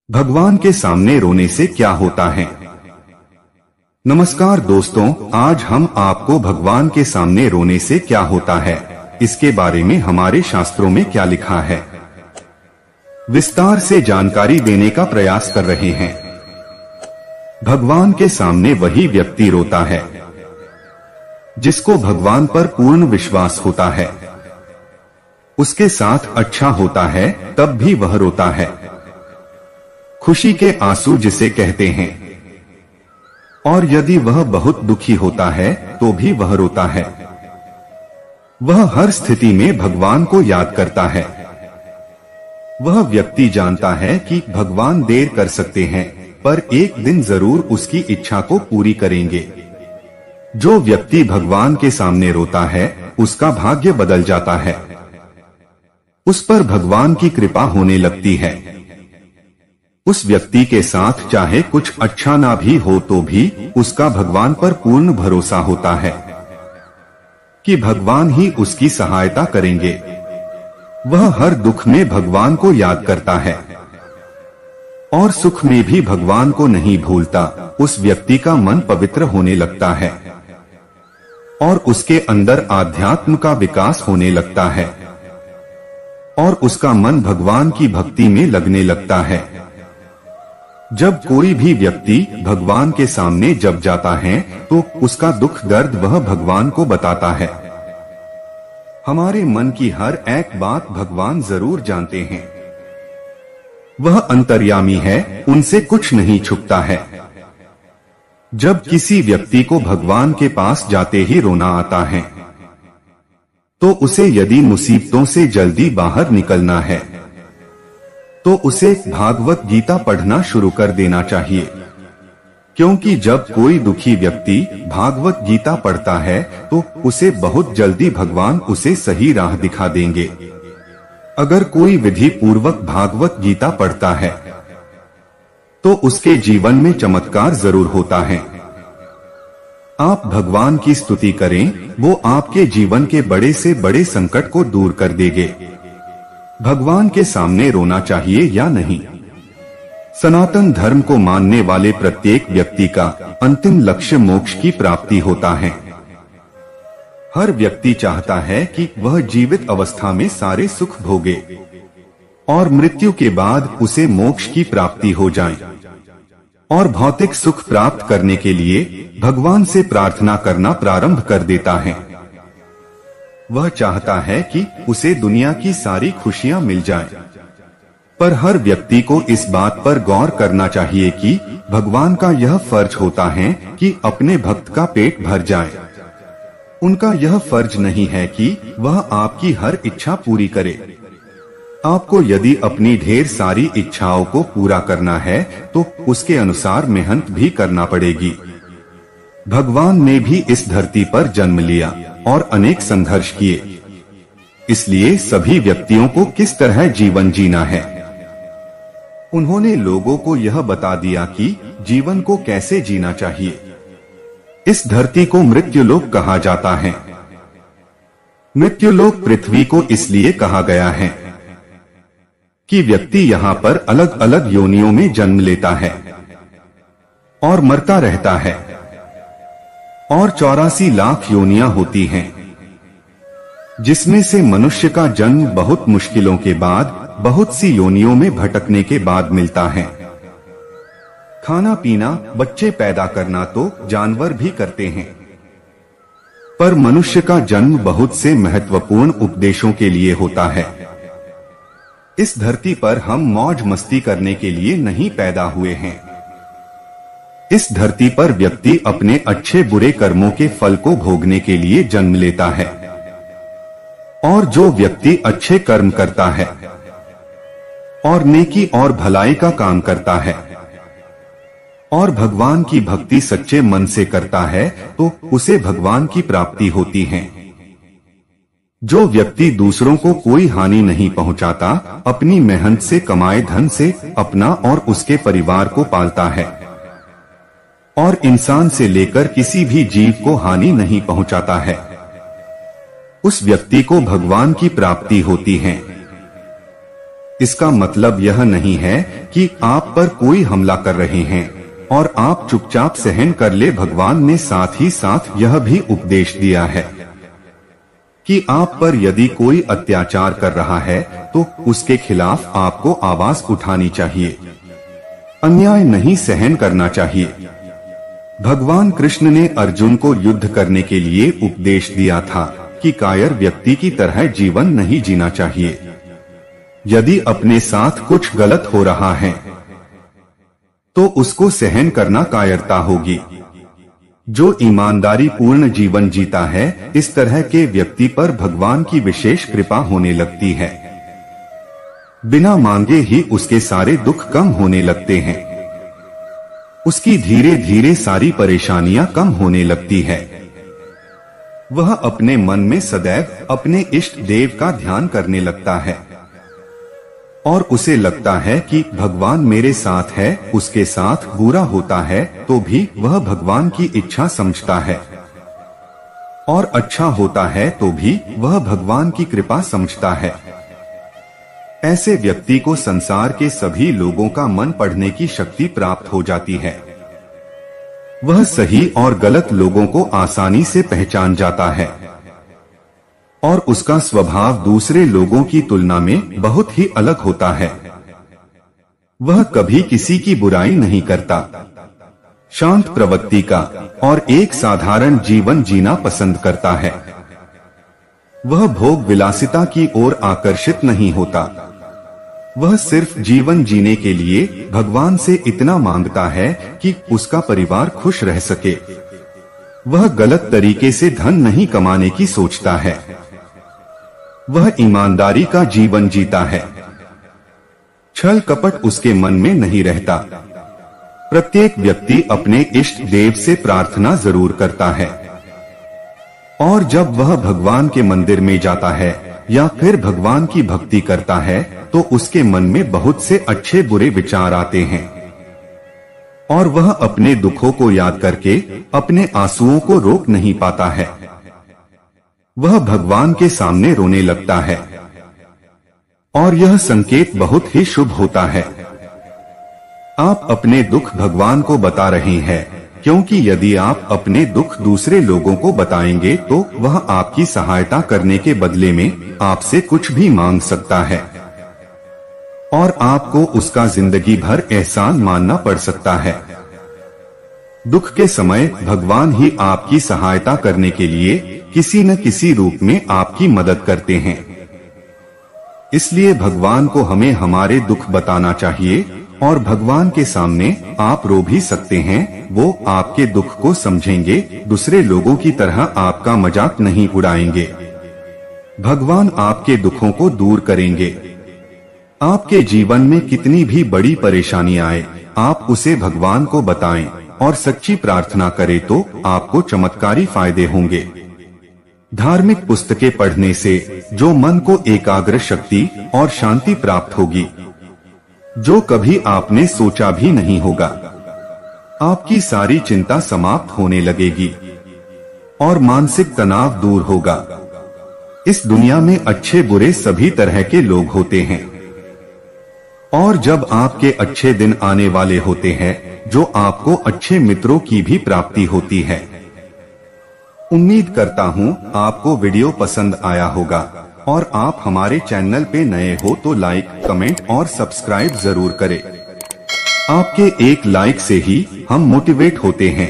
भगवान के सामने रोने से क्या होता है। नमस्कार दोस्तों, आज हम आपको भगवान के सामने रोने से क्या होता है इसके बारे में हमारे शास्त्रों में क्या लिखा है विस्तार से जानकारी देने का प्रयास कर रहे हैं। भगवान के सामने वही व्यक्ति रोता है जिसको भगवान पर पूर्ण विश्वास होता है। उसके साथ अच्छा होता है तब भी वह रोता है। खुशी के आंसू जिसे कहते हैं। और यदि वह बहुत दुखी होता है तो भी वह रोता है। वह हर स्थिति में भगवान को याद करता है। वह व्यक्ति जानता है कि भगवान देर कर सकते हैं पर एक दिन जरूर उसकी इच्छा को पूरी करेंगे। जो व्यक्ति भगवान के सामने रोता है उसका भाग्य बदल जाता है। उस पर भगवान की कृपा होने लगती है। उस व्यक्ति के साथ चाहे कुछ अच्छा ना भी हो तो भी उसका भगवान पर पूर्ण भरोसा होता है कि भगवान ही उसकी सहायता करेंगे। वह हर दुख में भगवान को याद करता है और सुख में भी भगवान को नहीं भूलता। उस व्यक्ति का मन पवित्र होने लगता है और उसके अंदर आध्यात्म का विकास होने लगता है और उसका मन भगवान की भक्ति में लगने लगता है। जब कोई भी व्यक्ति भगवान के सामने जब जाता है तो उसका दुख दर्द वह भगवान को बताता है। हमारे मन की हर एक बात भगवान जरूर जानते हैं। वह अंतर्यामी है, उनसे कुछ नहीं छुपता है। जब किसी व्यक्ति को भगवान के पास जाते ही रोना आता है तो उसे यदि मुसीबतों से जल्दी बाहर निकलना है तो उसे भागवत गीता पढ़ना शुरू कर देना चाहिए। क्योंकि जब कोई दुखी व्यक्ति भागवत गीता पढ़ता है तो उसे बहुत जल्दी भगवान उसे सही राह दिखा देंगे। अगर कोई विधि पूर्वक भागवत गीता पढ़ता है तो उसके जीवन में चमत्कार जरूर होता है। आप भगवान की स्तुति करें, वो आपके जीवन के बड़े से बड़े संकट को दूर कर देंगे। भगवान के सामने रोना चाहिए या नहीं? सनातन धर्म को मानने वाले प्रत्येक व्यक्ति का अंतिम लक्ष्य मोक्ष की प्राप्ति होता है। हर व्यक्ति चाहता है कि वह जीवित अवस्था में सारे सुख भोगे और मृत्यु के बाद उसे मोक्ष की प्राप्ति हो जाए। और भौतिक सुख प्राप्त करने के लिए भगवान से प्रार्थना करना प्रारंभ कर देता है। वह चाहता है कि उसे दुनिया की सारी खुशियां मिल जाएं। पर हर व्यक्ति को इस बात पर गौर करना चाहिए कि भगवान का यह फर्ज होता है कि अपने भक्त का पेट भर जाए। उनका यह फर्ज नहीं है कि वह आपकी हर इच्छा पूरी करे। आपको यदि अपनी ढेर सारी इच्छाओं को पूरा करना है तो उसके अनुसार मेहनत भी करना पड़ेगी। भगवान ने भी इस धरती पर जन्म लिया और अनेक संघर्ष किए। इसलिए सभी व्यक्तियों को किस तरह जीवन जीना है उन्होंने लोगों को यह बता दिया कि जीवन को कैसे जीना चाहिए। इस धरती को मृत्युलोक कहा जाता है। मृत्युलोक पृथ्वी को इसलिए कहा गया है कि व्यक्ति यहाँ पर अलग अलग योनियों में जन्म लेता है और मरता रहता है और 84 लाख योनियां होती हैं, जिसमें से मनुष्य का जन्म बहुत मुश्किलों के बाद बहुत सी योनियों में भटकने के बाद मिलता है। खाना पीना, बच्चे पैदा करना तो जानवर भी करते हैं, पर मनुष्य का जन्म बहुत से महत्वपूर्ण उपदेशों के लिए होता है। इस धरती पर हम मौज मस्ती करने के लिए नहीं पैदा हुए हैं। इस धरती पर व्यक्ति अपने अच्छे बुरे कर्मों के फल को भोगने के लिए जन्म लेता है। और जो व्यक्ति अच्छे कर्म करता है और नेकी और भलाई का काम करता है और भगवान की भक्ति सच्चे मन से करता है तो उसे भगवान की प्राप्ति होती है। जो व्यक्ति दूसरों को कोई हानि नहीं पहुंचाता, अपनी मेहनत से कमाए धन से अपना और उसके परिवार को पालता है और इंसान से लेकर किसी भी जीव को हानि नहीं पहुंचाता है, उस व्यक्ति को भगवान की प्राप्ति होती है। इसका मतलब यह नहीं है कि आप पर कोई हमला कर रहे हैं और आप चुपचाप सहन कर ले। भगवान ने साथ ही साथ यह भी उपदेश दिया है कि आप पर यदि कोई अत्याचार कर रहा है तो उसके खिलाफ आपको आवाज उठानी चाहिए, अन्याय नहीं सहन करना चाहिए। भगवान कृष्ण ने अर्जुन को युद्ध करने के लिए उपदेश दिया था कि कायर व्यक्ति की तरह जीवन नहीं जीना चाहिए। यदि अपने साथ कुछ गलत हो रहा है तो उसको सहन करना कायरता होगी। जो ईमानदारी पूर्ण जीवन जीता है, इस तरह के व्यक्ति पर भगवान की विशेष कृपा होने लगती है। बिना मांगे ही उसके सारे दुख कम होने लगते हैं। उसकी धीरे धीरे सारी परेशानियां कम होने लगती है। वह अपने मन में सदैव अपने इष्ट देव का ध्यान करने लगता है और उसे लगता है कि भगवान मेरे साथ है। उसके साथ बुरा होता है तो भी वह भगवान की इच्छा समझता है और अच्छा होता है तो भी वह भगवान की कृपा समझता है। ऐसे व्यक्ति को संसार के सभी लोगों का मन पढ़ने की शक्ति प्राप्त हो जाती है। वह सही और गलत लोगों को आसानी से पहचान जाता है और उसका स्वभाव दूसरे लोगों की तुलना में बहुत ही अलग होता है। वह कभी किसी की बुराई नहीं करता, शांत प्रवृत्ति का और एक साधारण जीवन जीना पसंद करता है। वह भोग विलासिता की ओर आकर्षित नहीं होता। वह सिर्फ जीवन जीने के लिए भगवान से इतना मांगता है कि उसका परिवार खुश रह सके। वह गलत तरीके से धन नहीं कमाने की सोचता है। वह ईमानदारी का जीवन जीता है। छल कपट उसके मन में नहीं रहता। प्रत्येक व्यक्ति अपने इष्ट देव से प्रार्थना जरूर करता है और जब वह भगवान के मंदिर में जाता है या फिर भगवान की भक्ति करता है तो उसके मन में बहुत से अच्छे बुरे विचार आते हैं और वह अपने दुखों को याद करके अपने आंसुओं को रोक नहीं पाता है। वह भगवान के सामने रोने लगता है और यह संकेत बहुत ही शुभ होता है। आप अपने दुख भगवान को बता रहे हैं, क्योंकि यदि आप अपने दुख दूसरे लोगों को बताएंगे तो वह आपकी सहायता करने के बदले में आपसे कुछ भी मांग सकता है और आपको उसका जिंदगी भर एहसान मानना पड़ सकता है। दुख के समय भगवान ही आपकी सहायता करने के लिए किसी न किसी रूप में आपकी मदद करते हैं। इसलिए भगवान को हमें हमारे दुख बताना चाहिए और भगवान के सामने आप रो भी सकते हैं। वो आपके दुख को समझेंगे, दूसरे लोगों की तरह आपका मजाक नहीं उड़ाएंगे। भगवान आपके दुखों को दूर करेंगे। आपके जीवन में कितनी भी बड़ी परेशानी आए, आप उसे भगवान को बताएं और सच्ची प्रार्थना करें तो आपको चमत्कारी फायदे होंगे। धार्मिक पुस्तकें पढ़ने से जो मन को एकाग्र शक्ति और शांति प्राप्त होगी, जो कभी आपने सोचा भी नहीं होगा। आपकी सारी चिंता समाप्त होने लगेगी और मानसिक तनाव दूर होगा। इस दुनिया में अच्छे बुरे सभी तरह के लोग होते हैं और जब आपके अच्छे दिन आने वाले होते हैं जो आपको अच्छे मित्रों की भी प्राप्ति होती है। उम्मीद करता हूँ आपको वीडियो पसंद आया होगा और आप हमारे चैनल पे नए हो तो लाइक, कमेंट और सब्सक्राइब जरूर करें। आपके एक लाइक से ही हम मोटिवेट होते हैं।